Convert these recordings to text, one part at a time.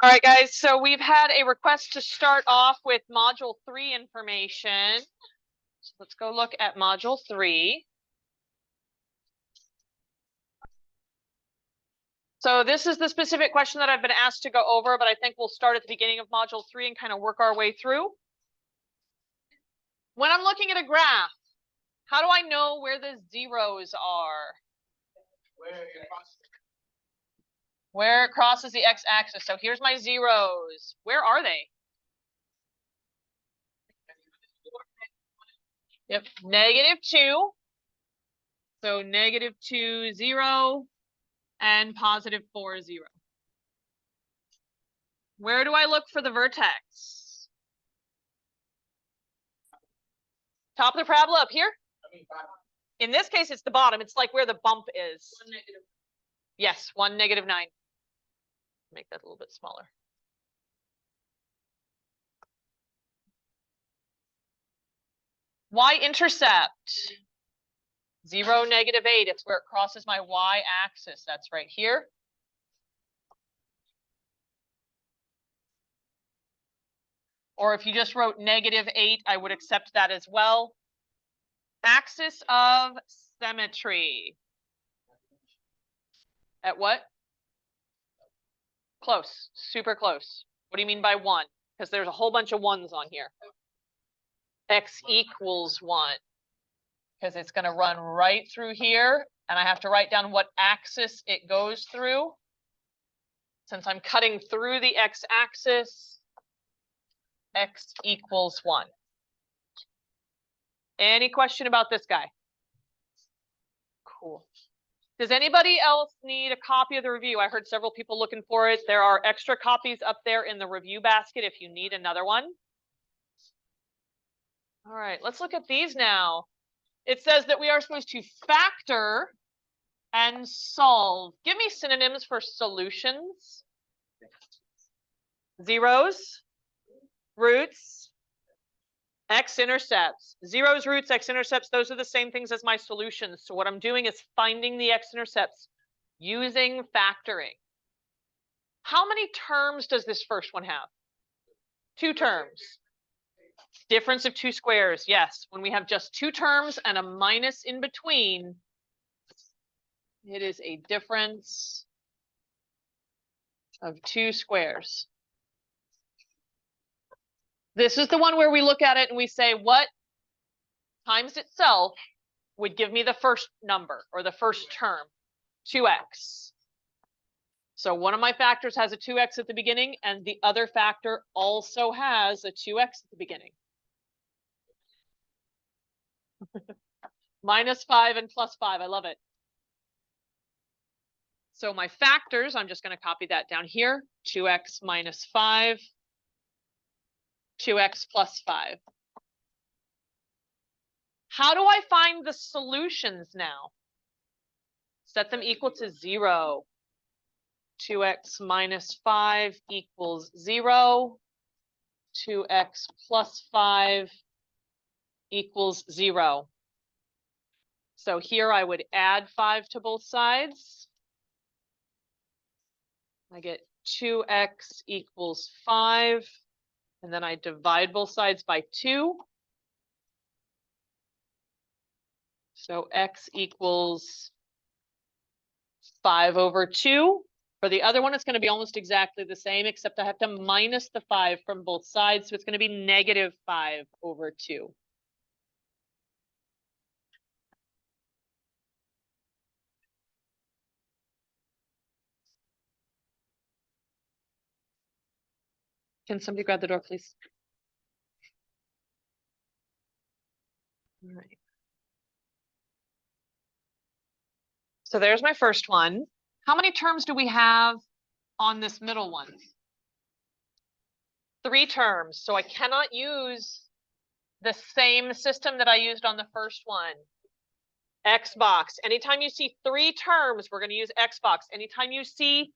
All right, guys, so we've had a request to start off with Module 3 information. So let's go look at Module 3. So this is the specific question that I've been asked to go over, but I think we'll start at the beginning of Module 3 and kind of work our way through. When I'm looking at a graph, how do I know where the zeros are? Where it crosses the x-axis. So here's my zeros. Where are they? Yep, -2. So -2, 0, and +4, 0. Where do I look for the vertex? Top of the parabola up here? In this case, it's the bottom. It's like where the bump is. 1 negative. Yes, 1 negative 9. Make that a little bit smaller. Y-intercept. 0, -8. It's where it crosses my y-axis. That's right here. Or if you just wrote -8, I would accept that as well. Axis of symmetry. At what? Close, super close. What do you mean by 1? Because there's a whole bunch of 1s on here. X equals 1. Because it's going to run right through here, and I have to write down what axis it goes through. Since I'm cutting through the x-axis, x equals 1. Any question about this guy? Cool. Does anybody else need a copy of the review? I heard several people looking for it. There are extra copies up there in the review basket if you need another one. All right, let's look at these now. It says that we are supposed to factor and solve. Give me synonyms for solutions. Zeros, roots, x-intercepts. Zeros, roots, x-intercepts, those are the same things as my solutions. So what I'm doing is finding the x-intercepts using factoring. How many terms does this first one have? 2 terms. Difference of 2 squares, yes. When we have just 2 terms and a minus in between, it is a difference of 2 squares. This is the one where we look at it and we say, what times itself would give me the first number or the first term? 2x. So one of my factors has a 2x at the beginning, and the other factor also has a 2x at the beginning. -5 and +5, I love it. So my factors, I'm just going to copy that down here. 2x minus 5, 2x plus 5. How do I find the solutions now? Set them equal to 0. 2x minus 5 equals 0. 2x plus 5 equals 0. So here I would add 5 to both sides. I get 2x equals 5. And then I divide both sides by 2. So x equals 5 over 2. For the other one, it's going to be almost exactly the same, except I have to minus the 5 from both sides. So it's going to be -5 over 2. Can somebody grab the door, please? All right. So there's my first one. How many terms do we have on this middle one? 3 terms. So I cannot use the same system that I used on the first one. X box. Anytime you see 3 terms, we're going to use X box. Anytime you see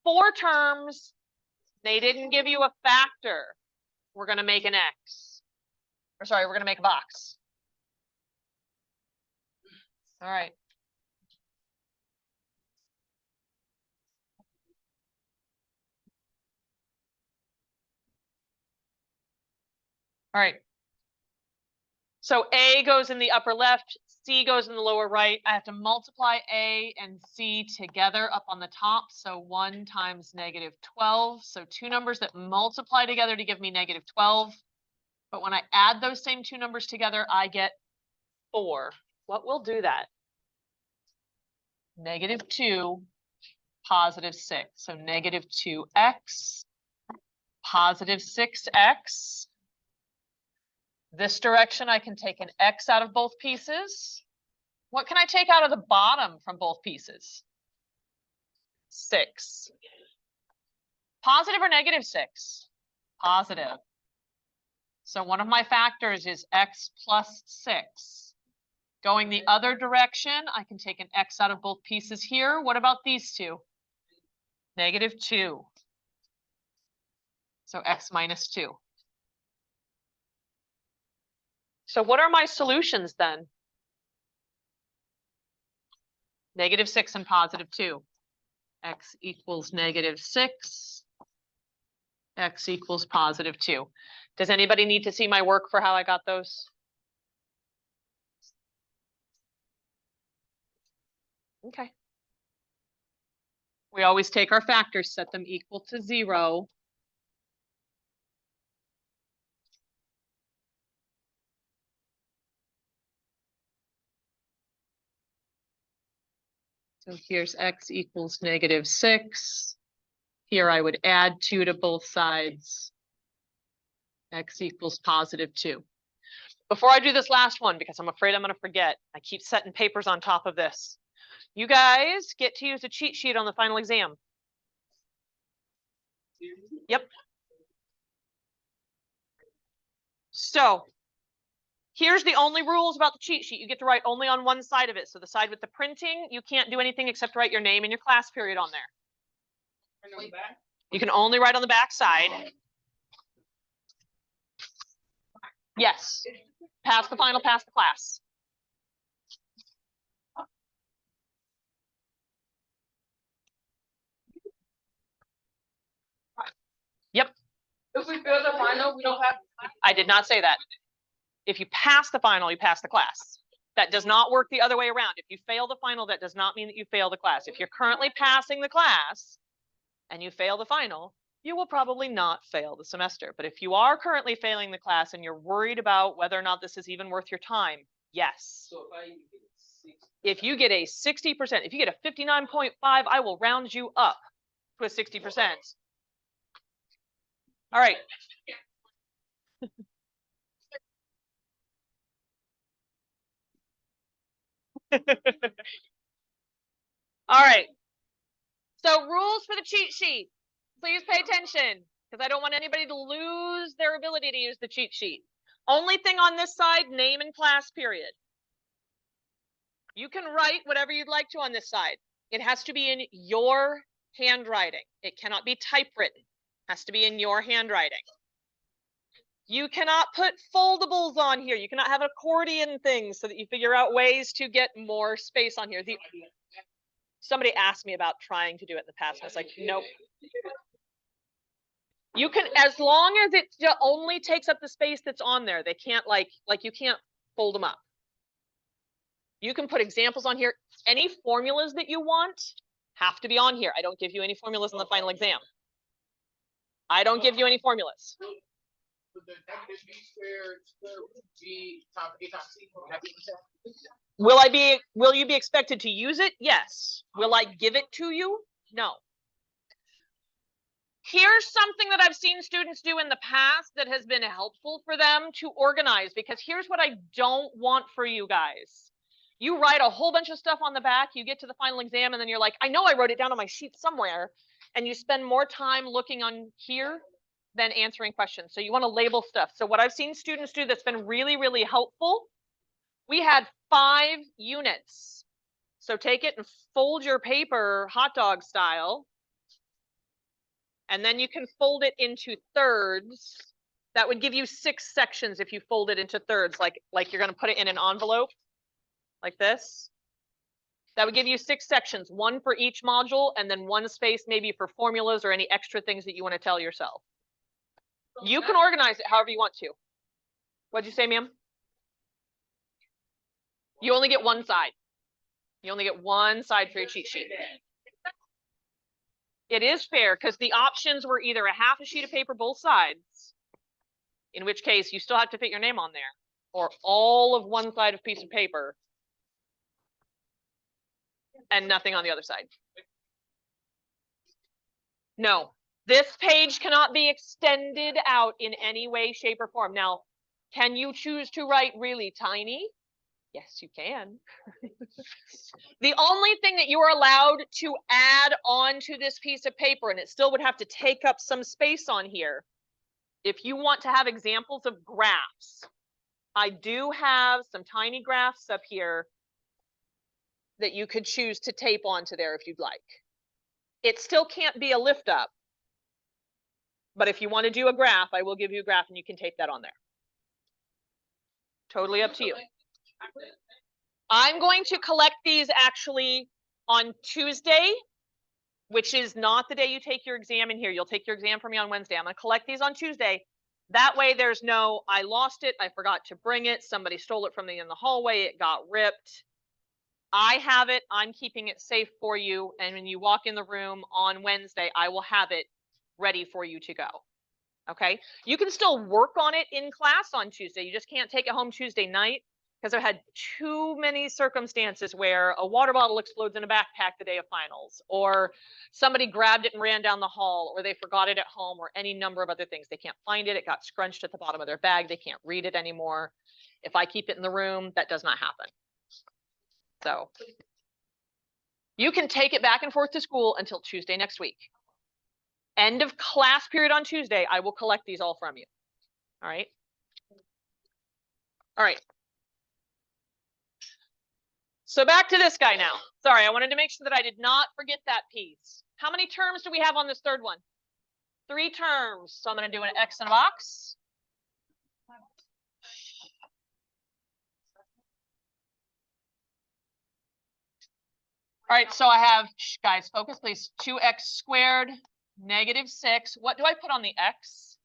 4 terms, they didn't give you a factor, we're going to make an X. Or sorry, we're going to make a box. All right. All right. So A goes in the upper left, C goes in the lower right. I have to multiply A and C together up on the top. So 1 times -12. So two numbers that multiply together to give me -12. But when I add those same two numbers together, I get 4. What will do that? -2, +6. So -2x, +6x. This direction, I can take an x out of both pieces. What can I take out of the bottom from both pieces? 6. Positive or -6? Positive. So one of my factors is x plus 6. Going the other direction, I can take an x out of both pieces here. What about these two? -2. So x minus 2. So what are my solutions then? -6 and +2. X equals -6. X equals +2. Does anybody need to see my work for how I got those? Okay. We always take our factors, set them equal to 0. So here's x equals -6. Here I would add 2 to both sides. X equals +2. Before I do this last one, because I'm afraid I'm going to forget, I keep setting papers on top of this. You guys get to use a cheat sheet on the final exam. Yep. So here's the only rules about the cheat sheet. You get to write only on one side of it. So the side with the printing, you can't do anything except write your name and your class period on there. You can only write on the back side. Yes. Pass the final, pass the class. Yep. If we fail the final, we don't have. I did not say that. If you pass the final, you pass the class. That does not work the other way around. If you fail the final, that does not mean that you fail the class. If you're currently passing the class and you fail the final, you will probably not fail the semester. But if you are currently failing the class and you're worried about whether or not this is even worth your time, yes. So if you get a 60%, if you get a 59.5, I will round you up to a 60%. All right. All right. So rules for the cheat sheet. Please pay attention because I don't want anybody to lose their ability to use the cheat sheet. Only thing on this side, name and class period. You can write whatever you'd like to on this side. It has to be in your handwriting. It cannot be typewritten. It has to be in your handwriting. You cannot put foldables on here. You cannot have accordion things so that you figure out ways to get more space on here. Somebody asked me about trying to do it in the past. I was like, nope. You can, as long as it only takes up the space that's on there. They can't like you can't fold them up. You can put examples on here. Any formulas that you want have to be on here. I don't give you any formulas in the final exam. I don't give you any formulas. Will you be expected to use it? Yes. Will I give it to you? No. Here's something that I've seen students do in the past that has been helpful for them to organize, because here's what I don't want for you guys. You write a whole bunch of stuff on the back, you get to the final exam, and then you're like, I know I wrote it down on my sheet somewhere, and you spend more time looking on here than answering questions. So you want to label stuff. So what I've seen students do that's been really, really helpful, we had 5 units. So take it and fold your paper hot dog style. And then you can fold it into thirds. That would give you 6 sections if you fold it into thirds, like you're going to put it in an envelope like this. That would give you 6 sections, 1 for each module, and then 1 space maybe for formulas or any extra things that you want to tell yourself. You can organize it however you want to. What'd you say, ma'am? You only get one side. You only get one side for your cheat sheet. It is fair because the options were either a half a sheet of paper, both sides, in which case you still have to fit your name on there, or all of one side of piece of paper and nothing on the other side. No, this page cannot be extended out in any way, shape, or form. Now, can you choose to write really tiny? Yes, you can. The only thing that you are allowed to add onto this piece of paper, and it still would have to take up some space on here, if you want to have examples of graphs, I do have some tiny graphs up here that you could choose to tape onto there if you'd like. It still can't be a lift up, but if you want to do a graph, I will give you a graph and you can tape that on there. Totally up to you. I'm going to collect these actually on Tuesday, which is not the day you take your exam in here. You'll take your exam from me on Wednesday. I'm going to collect these on Tuesday. That way there's no, I lost it, I forgot to bring it, somebody stole it from me in the hallway, it got ripped. I have it, I'm keeping it safe for you, and when you walk in the room on Wednesday, I will have it ready for you to go. Okay? You can still work on it in class on Tuesday. You just can't take it home Tuesday night, because I've had too many circumstances where a water bottle explodes in a backpack the day of finals, or somebody grabbed it and ran down the hall, or they forgot it at home, or any number of other things. They can't find it. It got scrunched at the bottom of their bag. They can't read it anymore. If I keep it in the room, that does not happen. So you can take it back and forth to school until Tuesday next week. End of class period on Tuesday, I will collect these all from you. All right. All right. So back to this guy now. Sorry, I wanted to make sure that I did not forget that piece. How many terms do we have on this third one? 3 terms. So I'm going to do an X in a box. All right, so I have, guys, focus please, 2x squared negative 6. What do I put on the x?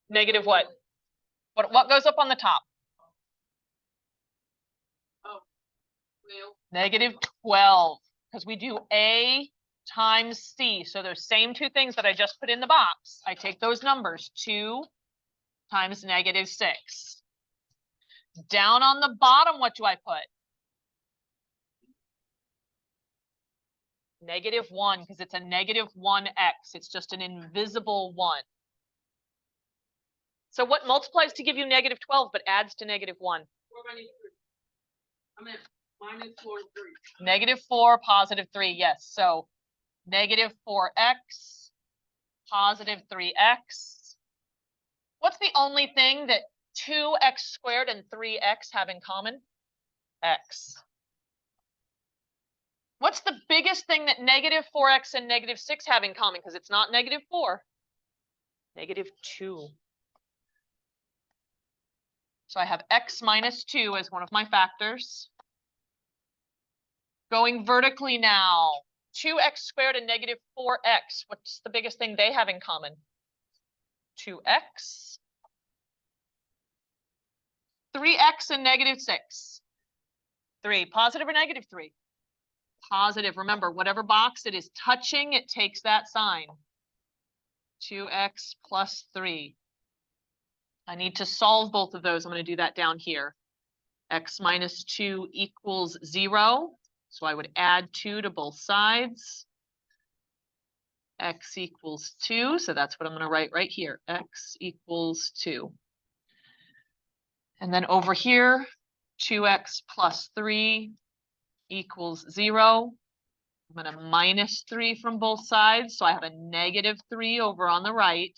Negative what? What goes up on the top? Oh, Negative 12, because we do A times C. So those same 2 things that I just put in the box, I take those numbers, 2 times negative 6. Down on the bottom, what do I put? Negative 1, because it's a negative 1x. It's just an invisible 1. So what multiplies to give you negative 12 but adds to negative 1? I meant minus 4 and 3. Negative 4, positive 3, yes. So negative 4x, positive 3x. What's the only thing that 2x squared and 3x have in common? X. What's the biggest thing that negative 4x and negative 6 have in common? Because it's not negative 4. Negative 2. So I have x minus 2 as one of my factors. Going vertically now, 2x squared and negative 4x. What's the biggest thing they have in common? 2x. 3x and negative 6. 3. Positive or negative 3? Positive. Remember, whatever box it is touching, it takes that sign. 2x plus 3. I need to solve both of those. I'm going to do that down here. X minus 2 equals 0. So I would add 2 to both sides. X equals 2. So that's what I'm going to write right here. X equals 2. And then over here, 2x plus 3 equals 0. I'm going to minus 3 from both sides. So I have a negative 3 over on the right.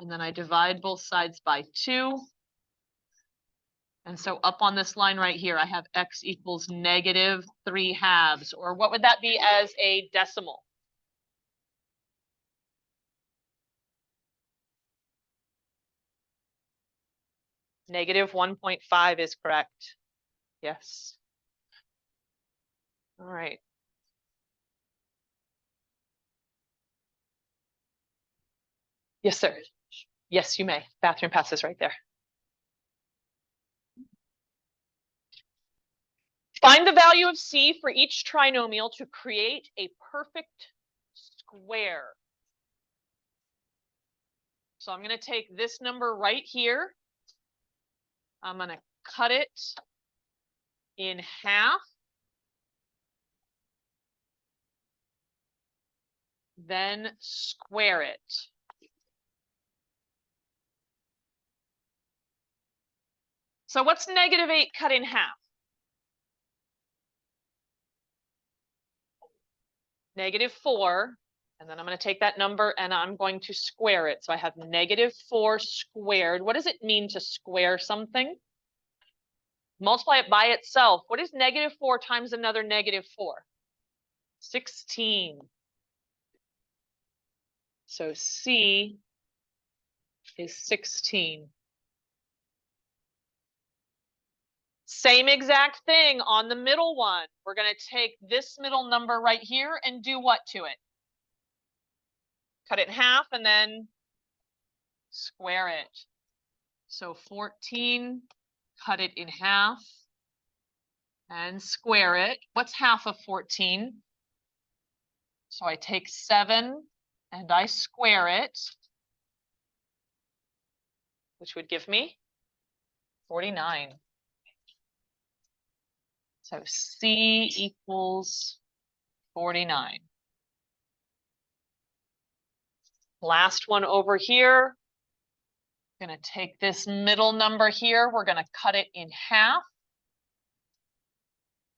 And then I divide both sides by 2. And so up on this line right here, I have x equals negative 3/2. Or what would that be as a decimal? Negative 1.5 is correct. Yes. All right. Yes, sir. Yes, you may. Bathroom passes right there. Find the value of C for each trinomial to create a perfect square. So I'm going to take this number right here. I'm going to cut it in half. Then square it. So what's -8 cut in half? -4. And then I'm going to take that number and I'm going to square it. So I have -4 squared. What does it mean to square something? Multiply it by itself. What is -4 times another -4? 16. So C is 16. Same exact thing on the middle one. We're going to take this middle number right here and do what to it? Cut it in half and then square it. So 14, cut it in half and square it. What's half of 14? So I take 7 and I square it, which would give me 49. So C equals 49. Last one over here. I'm going to take this middle number here. We're going to cut it in half.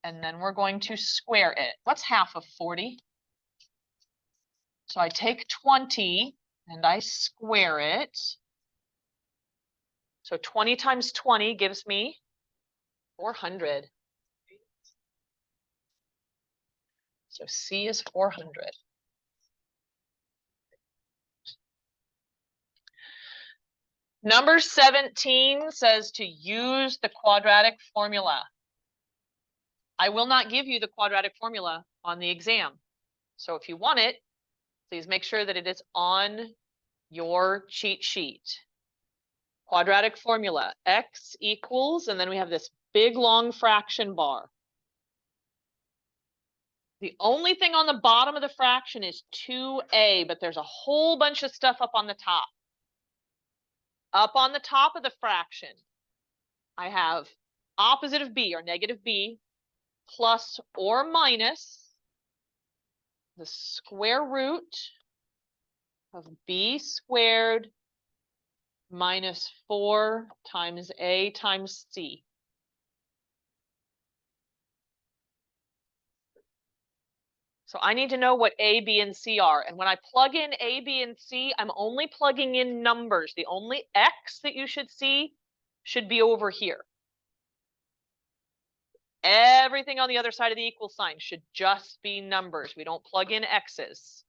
And then we're going to square it. What's half of 40? So I take 20 and I square it. So 20 times 20 gives me 400. So C is 400. Number 17 says to use the quadratic formula. I will not give you the quadratic formula on the exam. So if you want it, please make sure that it is on your cheat sheet. Quadratic formula, x equals, and then we have this big long fraction bar. The only thing on the bottom of the fraction is 2a, but there's a whole bunch of stuff up on the top. Up on the top of the fraction, I have opposite of b, or negative b, plus or minus the square root of b squared minus 4 times a times c. So I need to know what a, b, and c are. And when I plug in a, b, and c, I'm only plugging in numbers. The only x that you should see should be over here. Everything on the other side of the equal sign should just be numbers. We don't plug in x's.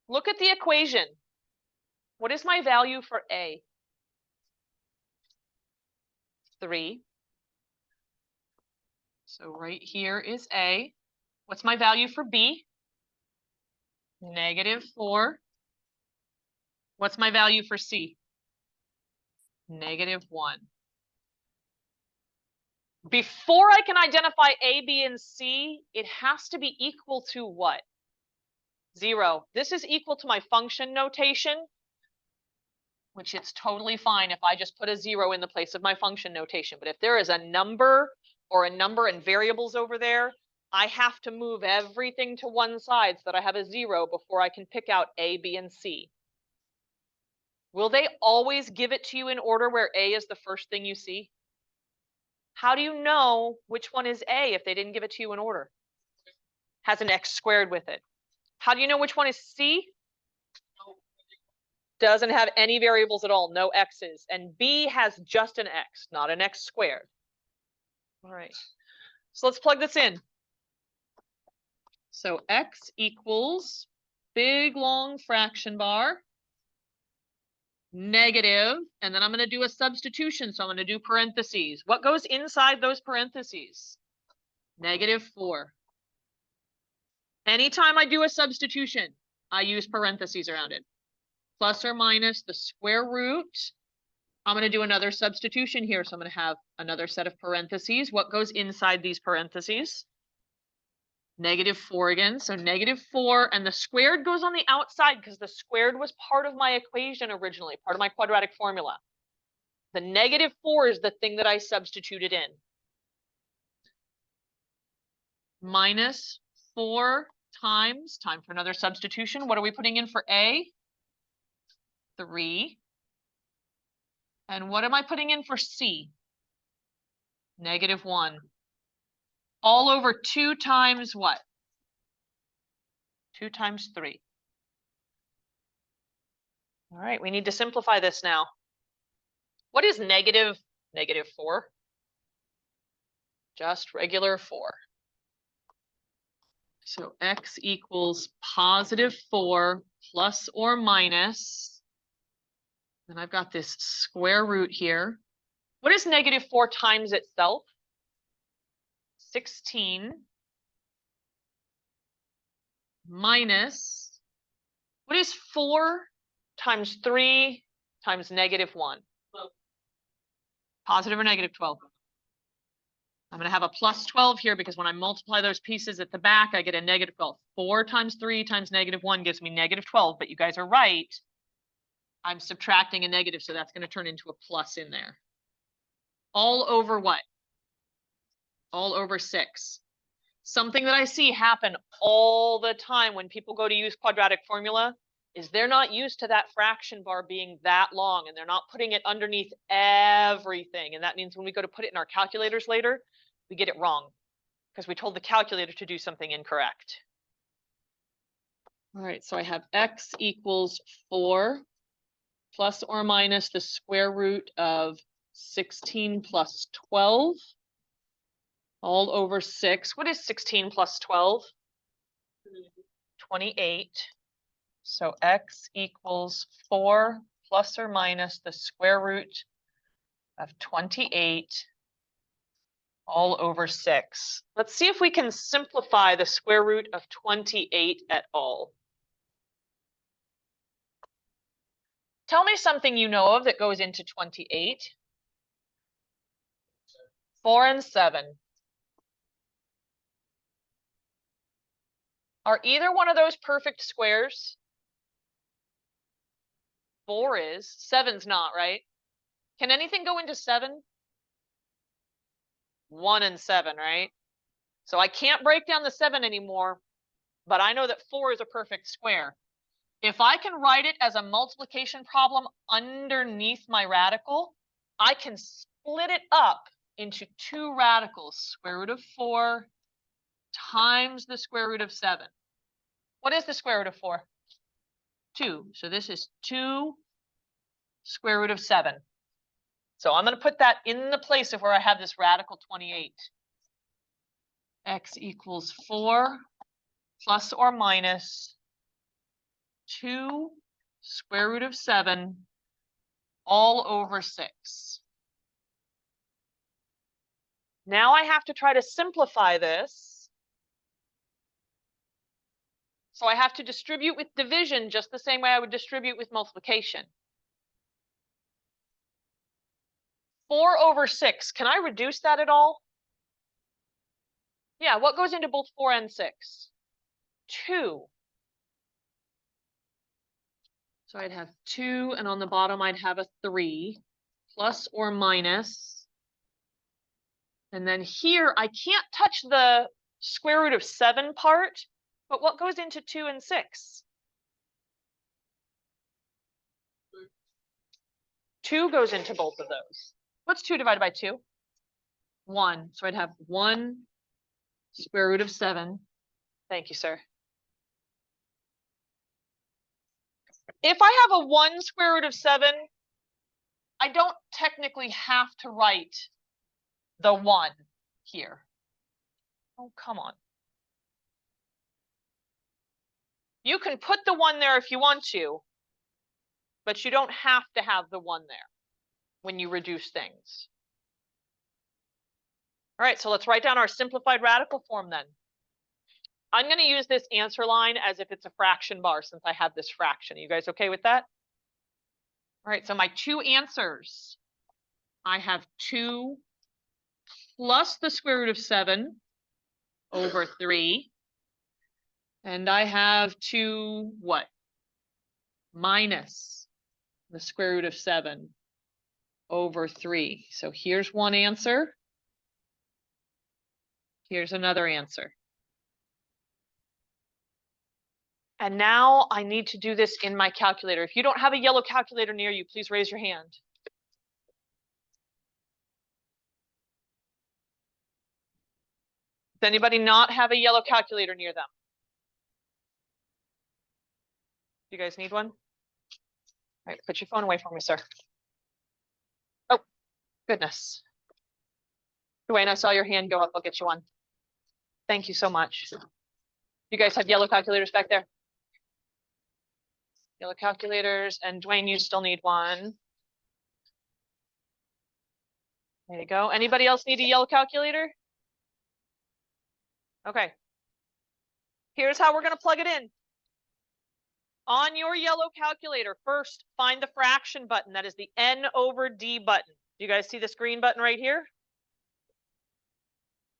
Look at the equation. What is my value for a? 3. So right here is a. What's my value for b? -4. What's my value for c? -1. Before I can identify a, b, and c, it has to be equal to what? 0. This is equal to my function notation, which it's totally fine if I just put a 0 in the place of my function notation. But if there is a number or a number and variables over there, I have to move everything to one side so that I have a 0 before I can pick out a, b, and c. Will they always give it to you in order where a is the first thing you see? How do you know which one is a if they didn't give it to you in order? Has an x squared with it. How do you know which one is c? Doesn't have any variables at all, no x's. And b has just an x, not an x squared. All right, so let's plug this in. So x equals big long fraction bar, negative, and then I'm going to do a substitution. So I'm going to do parentheses. What goes inside those parentheses? -4. Anytime I do a substitution, I use parentheses around it. Plus or minus the square root. I'm going to do another substitution here. So I'm going to have another set of parentheses. What goes inside these parentheses? -4 again. So -4, and the squared goes on the outside because the squared was part of my equation originally, part of my quadratic formula. The -4 is the thing that I substituted in. -4 times, time for another substitution. What are we putting in for A? 3. And what am I putting in for C? -1. All over 2 times what? 2 times 3. All right, we need to simplify this now. What is -4? Just regular 4. So x equals +4 plus or minus. And I've got this square root here. What is -4 times itself? 16 minus, what is 4 times 3 times -1? Positive or -12? I'm going to have a +12 here because when I multiply those pieces at the back, I get a -12. 4 times 3 times -1 gives me -12, but you guys are right. I'm subtracting a negative, so that's going to turn into a plus in there. All over what? All over 6. Something that I see happen all the time when people go to use quadratic formula is they're not used to that fraction bar being that long, and they're not putting it underneath everything. And that means when we go to put it in our calculators later, we get it wrong because we told the calculator to do something incorrect. All right, so I have x equals 4 plus or minus the square root of 16 plus 12 all over 6. What is 16 plus 12? 28. So x equals 4 plus or minus the square root of 28 all over 6. Let's see if we can simplify the square root of 28 at all. Tell me something you know of that goes into 28. 4 and 7. Are either one of those perfect squares? 4 is. 7's not, right? Can anything go into 7? 1 and 7, right? So I can't break down the 7 anymore, but I know that 4 is a perfect square. If I can write it as a multiplication problem underneath my radical, I can split it up into 2 radicals, square root of 4 times the square root of 7. What is the square root of 4? 2. So this is 2 square root of 7. So I'm going to put that in the place of where I have this radical 28. X equals 4 plus or minus 2 square root of 7 all over 6. Now I have to try to simplify this. So I have to distribute with division just the same way I would distribute with multiplication. 4 over 6, can I reduce that at all? Yeah, what goes into both 4 and 6? 2. So I'd have 2, and on the bottom I'd have a 3, plus or minus. And then here, I can't touch the square root of 7 part, but what goes into 2 and 6? 2 goes into both of those. What's 2 divided by 2? 1. So I'd have 1 square root of 7. Thank you, sir. If I have a 1 square root of 7, I don't technically have to write the 1 here. Oh, come on. You can put the 1 there if you want to, but you don't have to have the 1 there when you reduce things. All right, so let's write down our simplified radical form then. I'm going to use this answer line as if it's a fraction bar since I have this fraction. Are you guys okay with that? All right, so my two answers. I have 2 plus the square root of 7 over 3. And I have 2 what? Minus the square root of 7 over 3. So here's one answer. Here's another answer. And now I need to do this in my calculator. If you don't have a yellow calculator near you, please raise your hand. Does anybody not have a yellow calculator near them? You guys need one? All right, put your phone away from me, sir. Oh, goodness. Dwayne, I saw your hand go up. I'll get you one. Thank you so much. You guys have yellow calculators back there? Yellow calculators, and Dwayne, you still need one. There you go. Anybody else need a yellow calculator? Okay. Here's how we're going to plug it in. On your yellow calculator, first find the fraction button. That is the N over D button. You guys see this green button right here?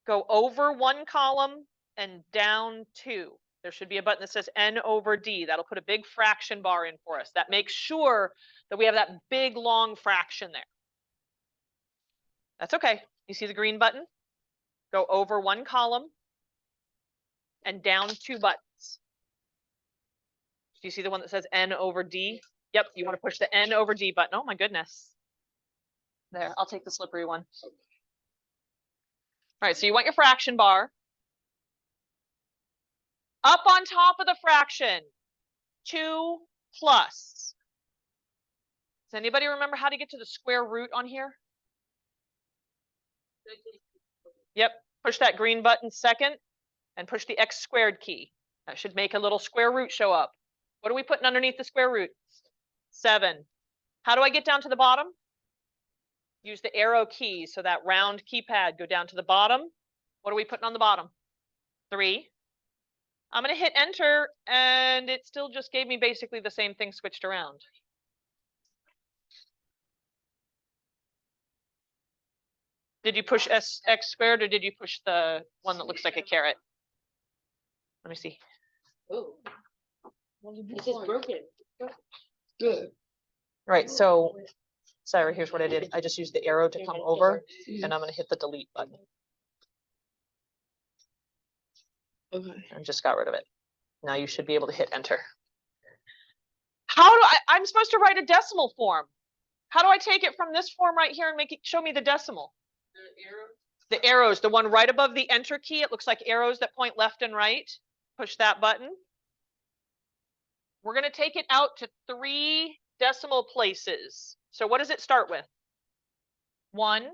Go over 1 column and down 2. There should be a button that says N over D. That'll put a big fraction bar in for us. That makes sure that we have that big long fraction there. That's okay. You see the green button? Go over 1 column and down 2 buttons. Do you see the one that says N over D? Yep, you want to push the N over D button. Oh my goodness. There, I'll take the slippery one. All right, so you want your fraction bar. Up on top of the fraction, 2 plus. Does anybody remember how to get to the square root on here? Yep, push that green button second and push the x squared key. That should make a little square root show up. What are we putting underneath the square root? 7. How do I get down to the bottom? Use the arrow key, so that round keypad, go down to the bottom. What are we putting on the bottom? 3. I'm going to hit enter, and it still just gave me basically the same thing switched around. Did you push x squared, or did you push the one that looks like a carrot? Let me see. Oh. This is broken. Good. Right, so Sarah, here's what I did. I just used the arrow to come over, and I'm going to hit the delete button. Okay. And just got rid of it. Now you should be able to hit enter. How do I'm supposed to write a decimal form. How do I take it from this form right here and make it show me the decimal? The arrows, the one right above the enter key. It looks like arrows that point left and right. Push that button. We're going to take it out to 3 decimal places. So what does it start with? 1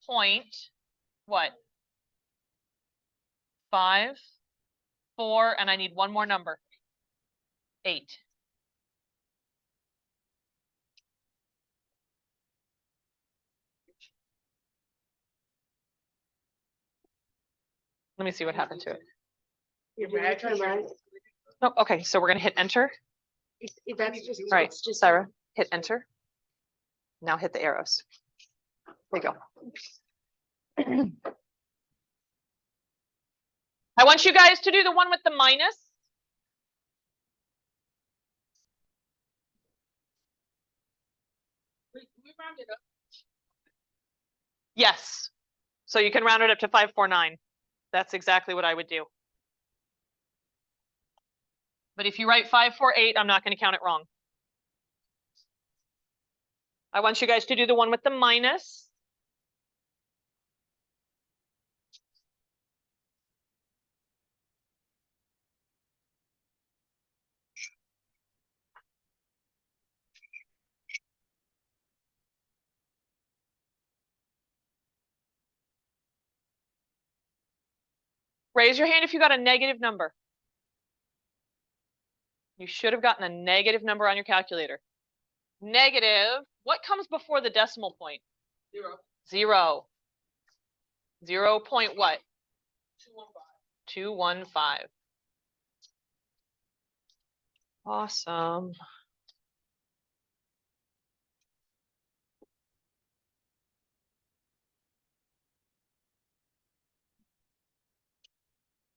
point, what? 5, 4, and I need one more number. 8. Let me see what happened to it. Oh, okay, so we're going to hit enter. That's just Right, Sarah, hit enter. Now hit the arrows. There you go. I want you guys to do the one with the minus. We rounded up. Yes. So you can round it up to 549. That's exactly what I would do. But if you write 548, I'm not going to count it wrong. I want you guys to do the one with the minus. Raise your hand if you got a negative number. You should have gotten a negative number on your calculator. Negative. What comes before the decimal point? 0. 0. 0 point what? 215. 215. Awesome.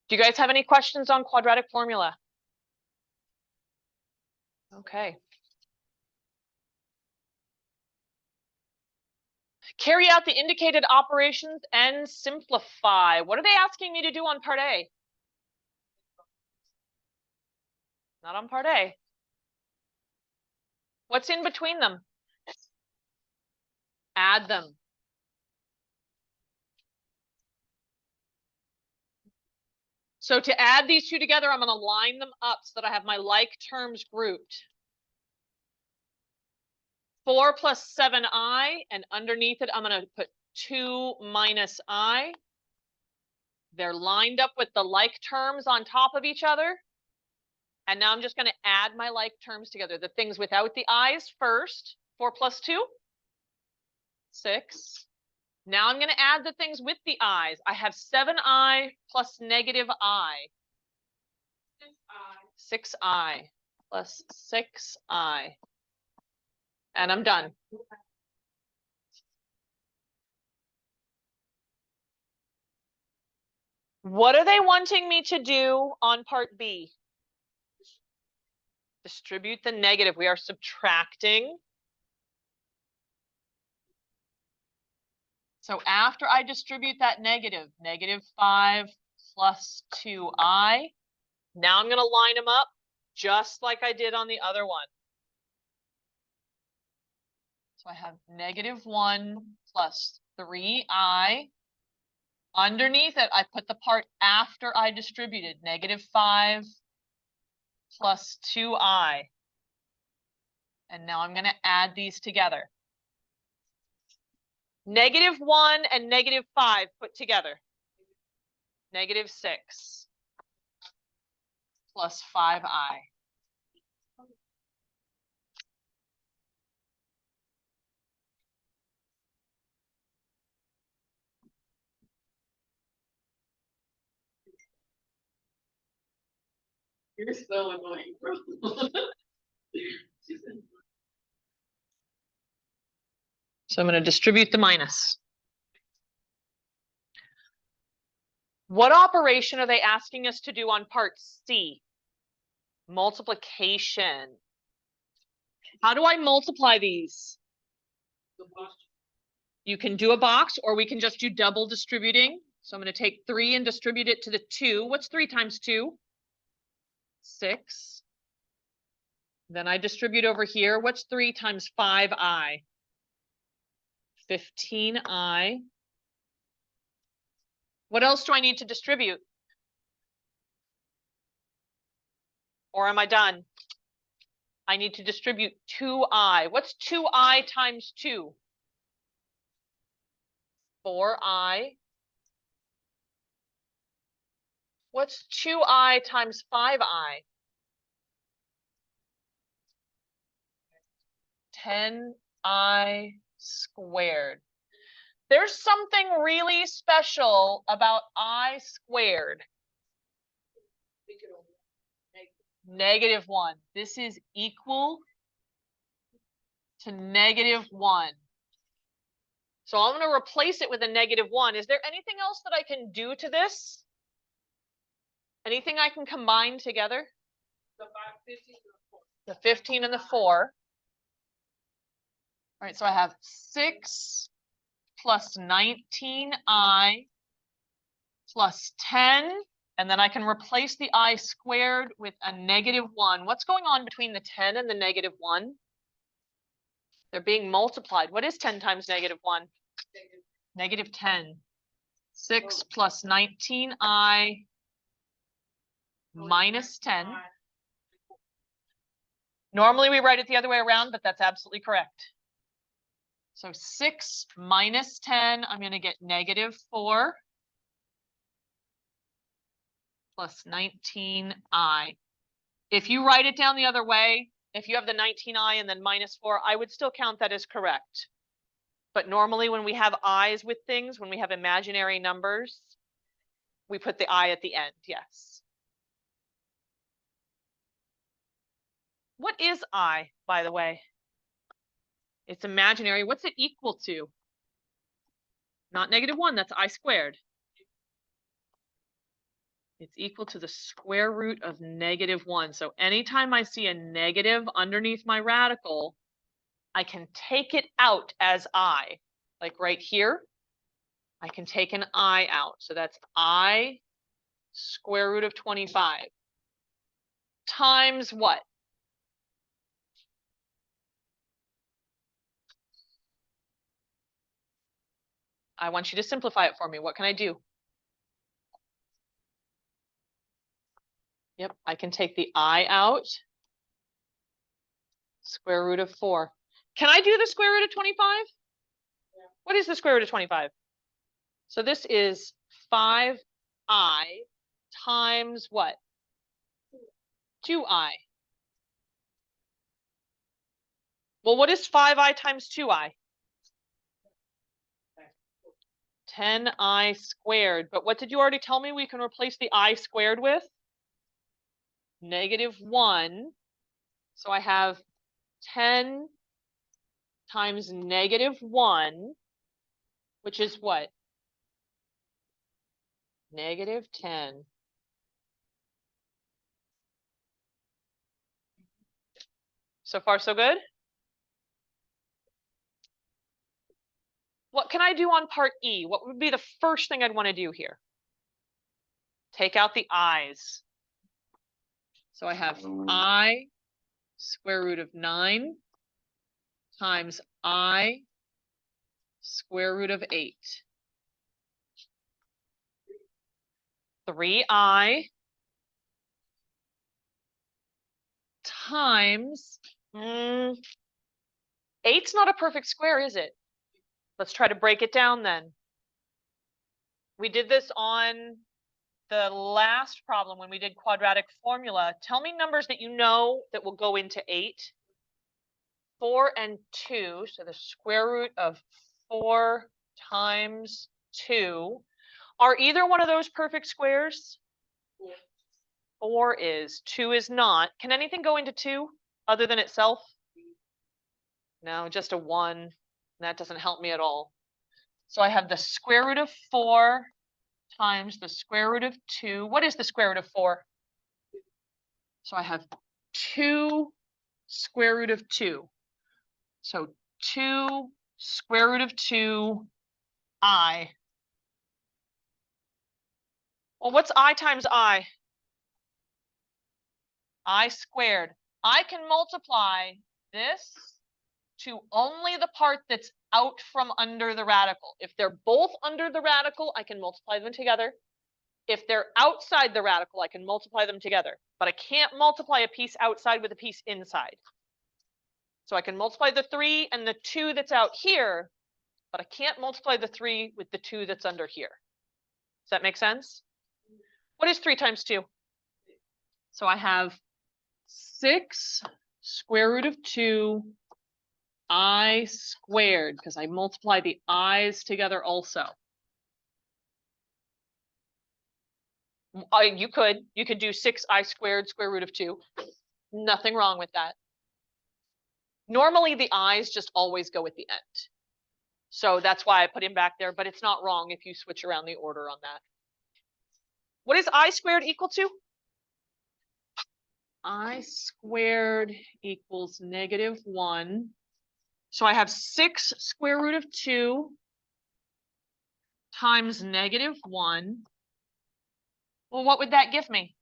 Do you guys have any questions on quadratic formula? Okay. Carry out the indicated operations and simplify. What are they asking me to do on part A? Not on part A. What's in between them? Add them. So to add these two together, I'm going to line them up so that I have my like terms grouped. 4 plus 7i, and underneath it, I'm going to put 2 minus I. They're lined up with the like terms on top of each other. And now I'm just going to add my like terms together. The things without the i's first. 4 plus 2, 6. Now I'm going to add the things with the i's. I have 7i plus negative I. 6i plus 6i. And I'm done. What are they wanting me to do on part B? Distribute the negative. We are subtracting. So after I distribute that negative, negative 5 plus 2i, now I'm going to line them up just like I did on the other one. So I have negative 1 plus 3i. Underneath it, I put the part after I distributed, negative 5 plus 2i. And now I'm going to add these together. Negative 1 and negative 5 put together. Negative 6 plus 5i. You're so annoying, bro. So I'm going to distribute the minus. What operation are they asking us to do on part C? Multiplication. How do I multiply these? You can do a box, or we can just do double distributing. So I'm going to take 3 and distribute it to the 2. What's 3 times 2? 6. Then I distribute over here. What's 3 times 5i? 15i. What else do I need to distribute? Or am I done? I need to distribute 2i. What's 2i times 2? 4i. What's 2i times 5i? 10i squared. There's something really special about I squared. Negative 1. This is equal to negative 1. So I'm going to replace it with a negative 1. Is there anything else that I can do to this? Anything I can combine together? The 15 and the 4. All right, so I have 6 plus 19i plus 10. And then I can replace the I squared with a negative 1. What's going on between the 10 and the negative 1? They're being multiplied. What is 10 times negative 1? Negative 10. 6 plus 19i minus 10. Normally we write it the other way around, but that's absolutely correct. So 6 minus 10, I'm going to get negative 4 plus 19i. If you write it down the other way, if you have the 19i and then minus 4, I would still count that as correct. But normally when we have i's with things, when we have imaginary numbers, We put the I at the end, yes. What is I, by the way? It's imaginary. What's it equal to? Not -1, that's I squared. It's equal to the square root of -1. So anytime I see a negative underneath my radical, I can take it out as I. Like right here, I can take an I out. So that's I square root of 25 times what? I want you to simplify it for me. What can I do? Yep, I can take the I out. Square root of 4. Can I do the square root of 25? Yeah. What is the square root of 25? So this is 5I times what? 2I. Well, what is 5I times 2I? 10I squared. But what did you already tell me we can replace the I squared with? -1. So I have 10 times -1, which is what? -10. So far, so good? What can I do on part E? What would be the first thing I'd want to do here? Take out the i's. So I have I square root of 9 times I square root of 8. 3I times 8's not a perfect square, is it? Let's try to break it down then. We did this on the last problem when we did quadratic formula. Tell me numbers that you know that will go into 8. 4 and 2, so the square root of 4 times 2. Are either one of those perfect squares? 4 is, 2 is not. Can anything go into 2 other than itself? No, just a 1. That doesn't help me at all. So I have the square root of 4 times the square root of 2. What is the square root of 4? So I have 2 square root of 2. So 2 square root of 2I. Well, what's I times I? I squared. I can multiply this to only the part that's out from under the radical. If they're both under the radical, I can multiply them together. If they're outside the radical, I can multiply them together. But I can't multiply a piece outside with a piece inside. So I can multiply the 3 and the 2 that's out here, but I can't multiply the 3 with the 2 that's under here. Does that make sense? What is 3 times 2? So I have 6 square root of 2 I squared, because I multiply the i's together also. You could do 6I squared square root of 2. Nothing wrong with that. Normally the i's just always go at the end. So that's why I put him back there, but it's not wrong if you switch around the order on that. What is I squared equal to? I squared equals -1. So I have 6 square root of 2 times -1. Well, what would that give me?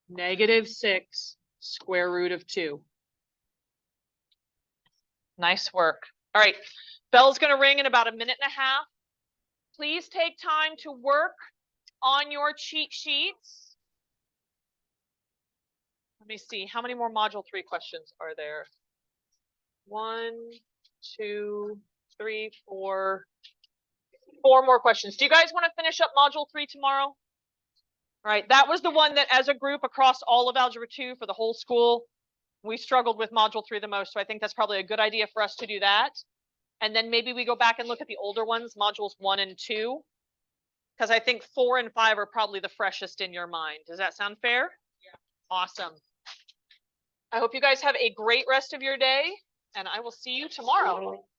-6 square root of 2. Nice work. All right, bell's going to ring in about a minute and a half. Please take time to work on your cheat sheets. Let me see, how many more module 3 questions are there? 1, 2, 3, 4. 4 more questions. Do you guys want to finish up module 3 tomorrow? All right, that was the one that as a group across all of Algebra 2 for the whole school, we struggled with module 3 the most. So I think that's probably a good idea for us to do that. And then maybe we go back and look at the older ones, modules 1 and 2. Because I think 4 and 5 are probably the freshest in your mind. Does that sound fair? Yeah. Awesome. I hope you guys have a great rest of your day, and I will see you tomorrow.